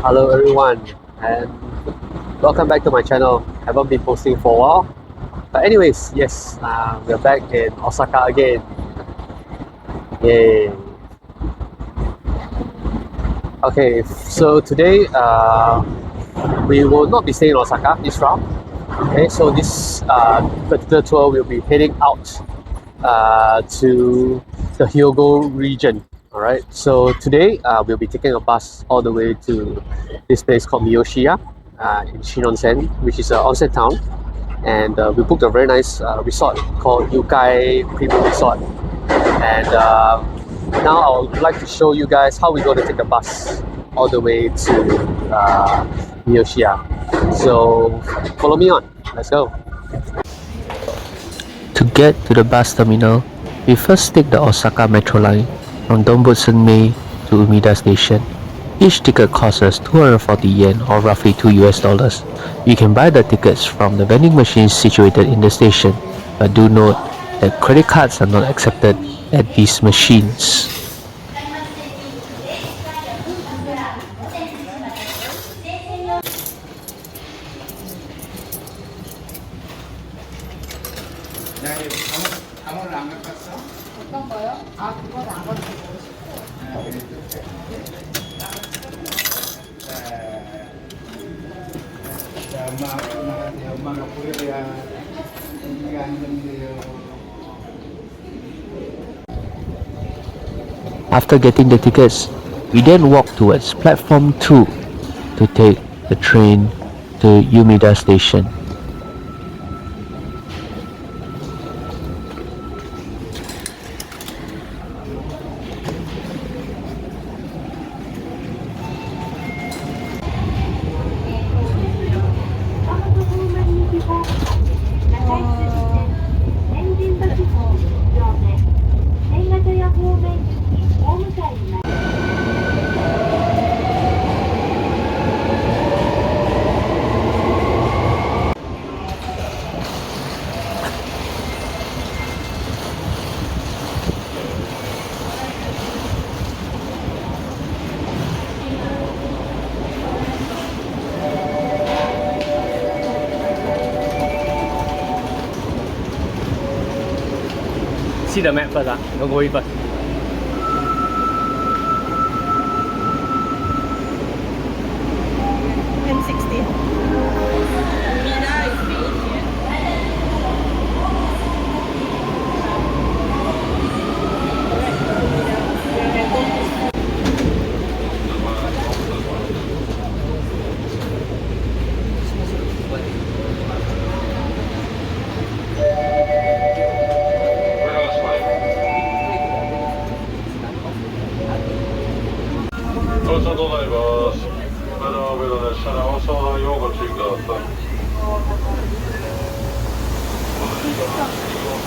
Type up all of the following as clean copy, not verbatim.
Hello everyone, and welcome back to my channel. Haven't been posting for a while, but anyways, yes, we're back in Osaka again. Yay! Okay, so today we will not be staying in Osaka this round. Okay, so this particular tour will be heading out to the Hyogo region. All right, so today we'll be taking a bus all the way to this place called Miyoshiya in Shinonsen, which is an onsen town, and we booked a very nice resort called Yukai Premium Resort. And now I would like to show you guys how we're going to take a bus all the way to Miyoshiya. So follow me on. Let's go. To get to the bus terminal, we first take the Osaka Metro line from Donbutsu-mei to Umeda Station. Each ticket costs us 240 yen or roughly $2. You can buy the tickets from the vending machines situated in the station, but do note that credit cards are not accepted at these machines. 어떤 거요? 아, 그건 안 가지고 After getting the tickets, we then walk towards platform 2 to take the train to Umeda Station. See the map first, don't go in first.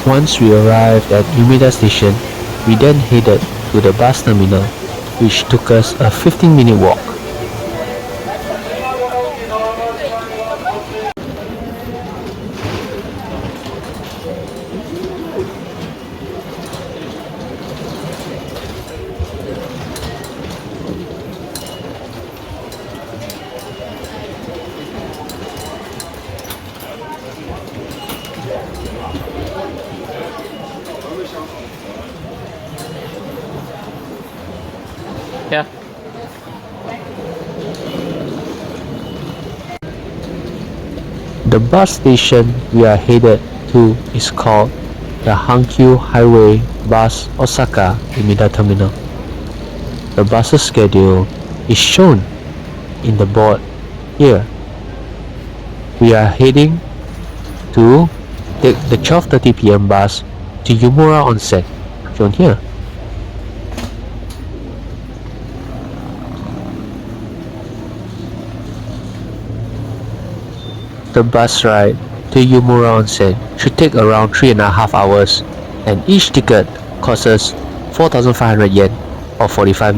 Once we arrived at Umeda Station, we then headed to the bus terminal, which took us a 15-minute walk. Yeah. The bus station we are headed to is called the Hankyu Highway Bus Osaka Umeda Terminal. The bus's schedule is shown in the board here. We are heading to take the 12:30 p.m. bus to Yumura Onsen, shown here. The bus ride to Yumura Onsen should take around 3.5 hours, and each ticket costs us 4,500 yen or $45.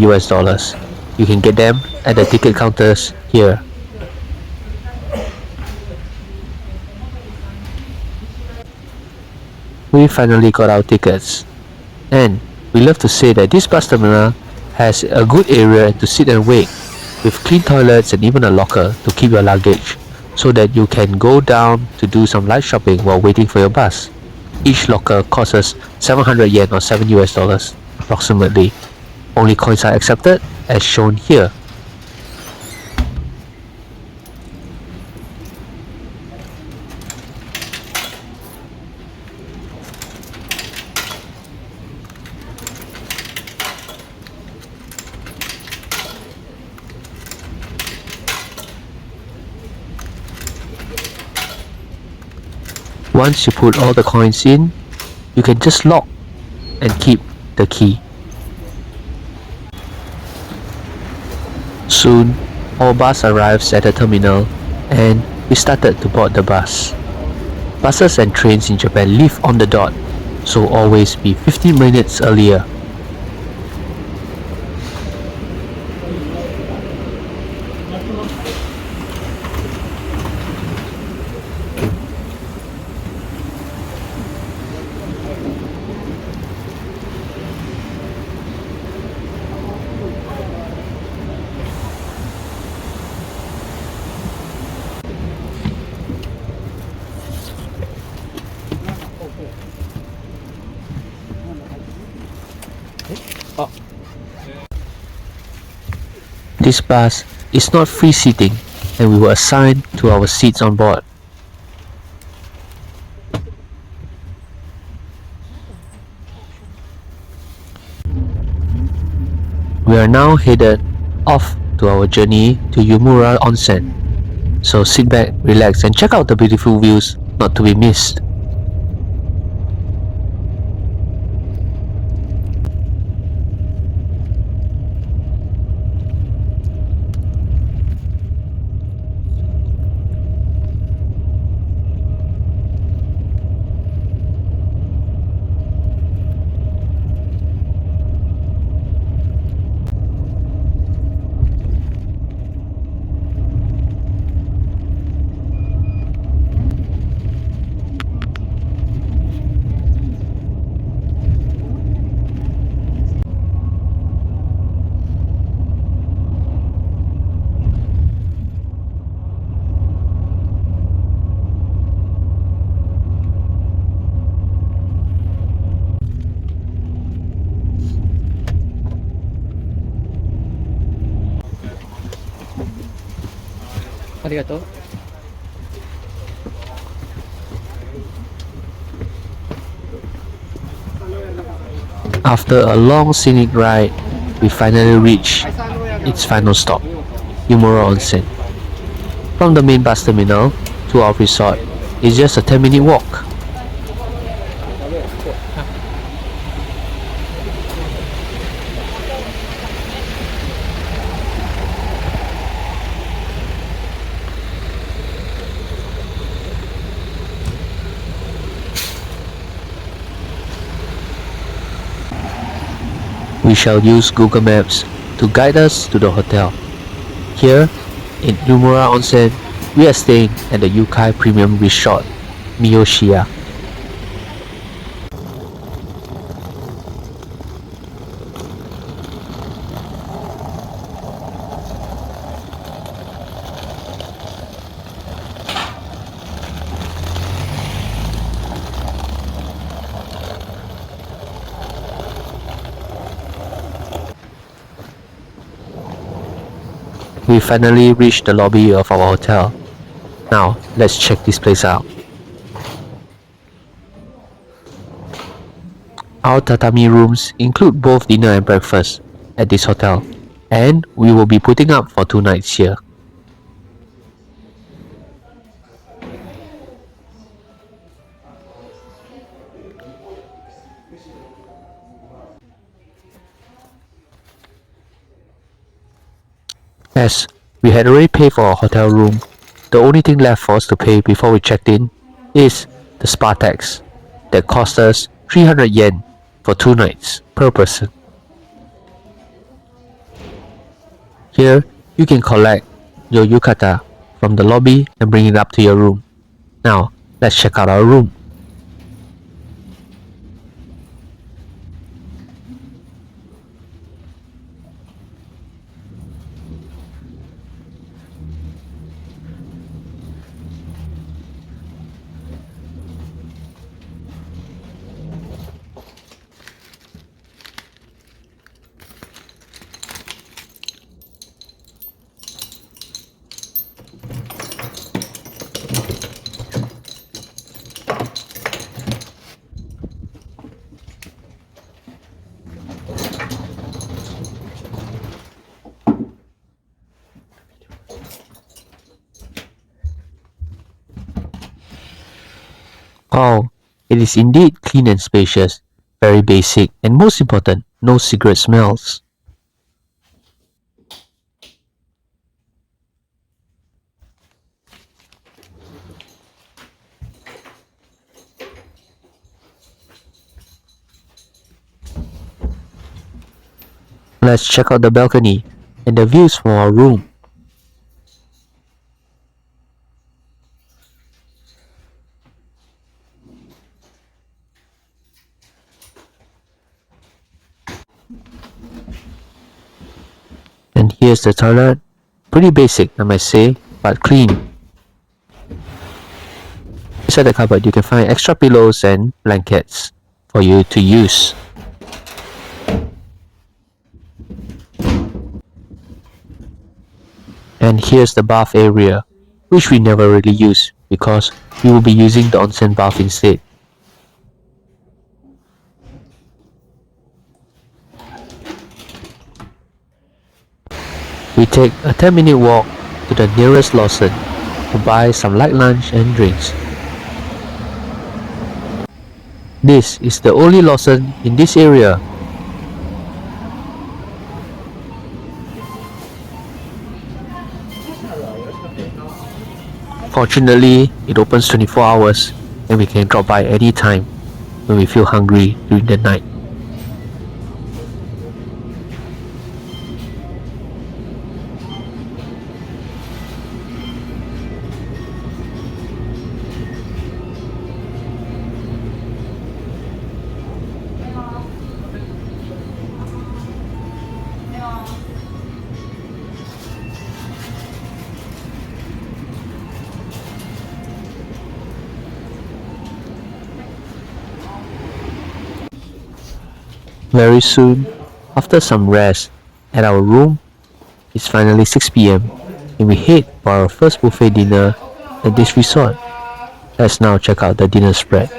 You can get them at the ticket counters here. We finally got our tickets, and we love to say that this bus terminal has a good area to sit and wait with clean toilets and even a locker to keep your luggage, so that you can go down to do some light shopping while waiting for your bus. Each locker costs us 700 yen or $7 approximately. Only coins are accepted as shown here. Once you put all the coins in, you can just lock and keep the key. Soon, our bus arrives at the terminal and we started to board the bus. Buses and trains in Japan leave on the dot, so always be 15 minutes earlier. This bus is not free seating and we were assigned to our seats on board. We are now headed off to our journey to Yumura Onsen. So sit back, relax and check out the beautiful views not to be missed. Arigato. After a long scenic ride, we finally reach its final stop, Yumura Onsen. From the main bus terminal to our resort is just a 10-minute walk. We shall use Google Maps to guide us to the hotel. Here, in Yumura Onsen, we are staying at the Yukai Premium Resort, Miyoshiya. We finally reached the lobby of our hotel. Now, let's check this place out. Our tatami rooms include both dinner and breakfast at this hotel, and we will be putting up for 2 nights here. As we had already paid for our hotel room, the only thing left for us to pay before we checked in is the spa tax that cost us 300 yen for 2 nights per person. Here, you can collect your yukata from the lobby and bring it up to your room. Now, let's check out our room. Oh, it is indeed clean and spacious, very basic, and most important, no cigarette smells. Let's check out the balcony and the views from our room. And here's the toilet. Pretty basic, I might say, but clean. Inside the cupboard, you can find extra pillows and blankets for you to use. And here's the bath area, which we never really use because we will be using the onsen bath instead. We take a 10-minute walk to the nearest Lawson to buy some light lunch and drinks. This is the only Lawson in this area. Fortunately, it opens 24 hours and we can drop by any time when we feel hungry during the night. Very soon, after some rest at our room, it's finally 6 p.m. and we head for our first buffet dinner at this resort. Let's now check out the dinner spread.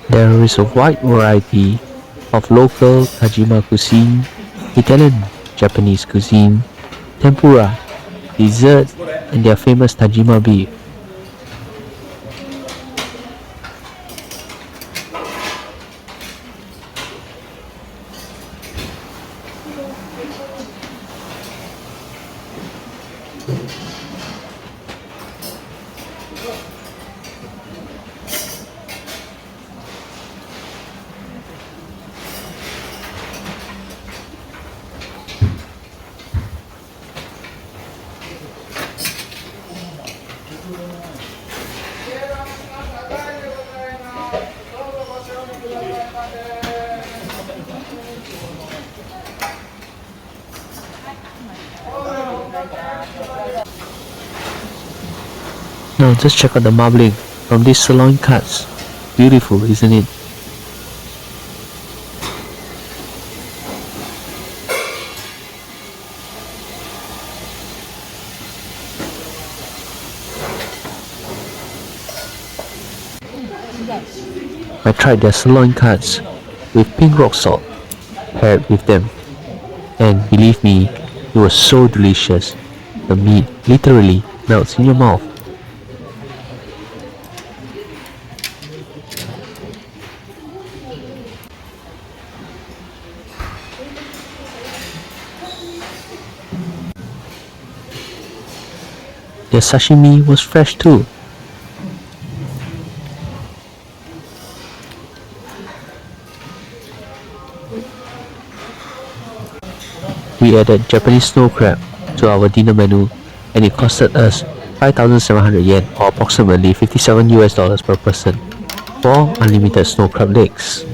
There is a wide variety of local Tajima cuisine, Italian, Japanese cuisine, tempura, dessert, and their famous Tajima beef. Now just check out the marbling from these sirloin cuts. Beautiful, isn't it? I tried their sirloin cuts with pink rock salt paired with them, and believe me, it was so delicious. The meat literally melts in your mouth. Their sashimi was fresh too. We added Japanese snow crab to our dinner menu and it costed us 5,700 yen or approximately $57 per person for unlimited snow crab legs.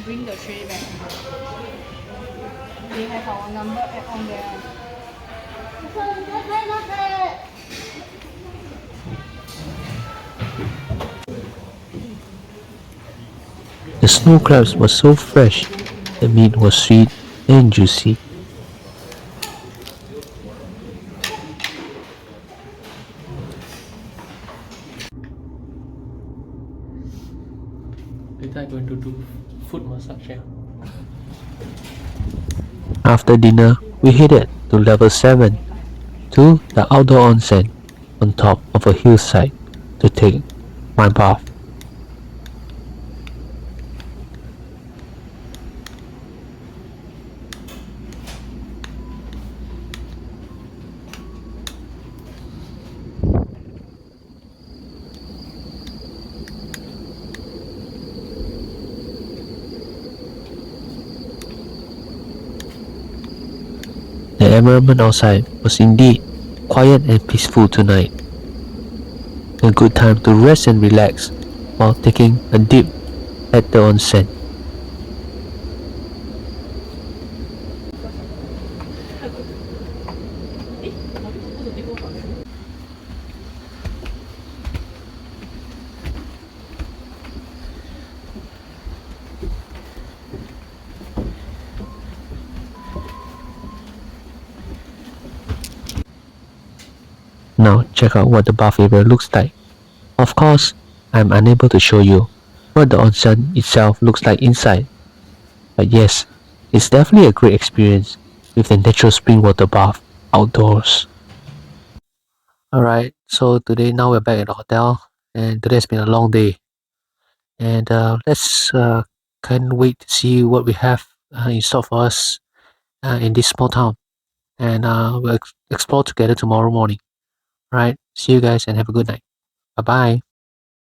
Bring the tray back. We have our number add on there. The snow crabs were so fresh, the meat was sweet and juicy. Later I'm going to do foot massage. Yeah. After dinner, we headed to level 7 to the outdoor onsen on top of a hillside to take my bath. The environment outside was indeed quiet and peaceful tonight. A good time to rest and relax while taking a dip at the onsen. Now check out what the bath area looks like. Of course, I'm unable to show you what the onsen itself looks like inside. But yes, it's definitely a great experience with the natural spring water bath outdoors. Alright, so today now we're back at the hotel and today has been a long day. And let's can't wait to see what we have in store for us in this small town. And we'll explore together tomorrow morning. Alright, see you guys and have a good night. Bye bye.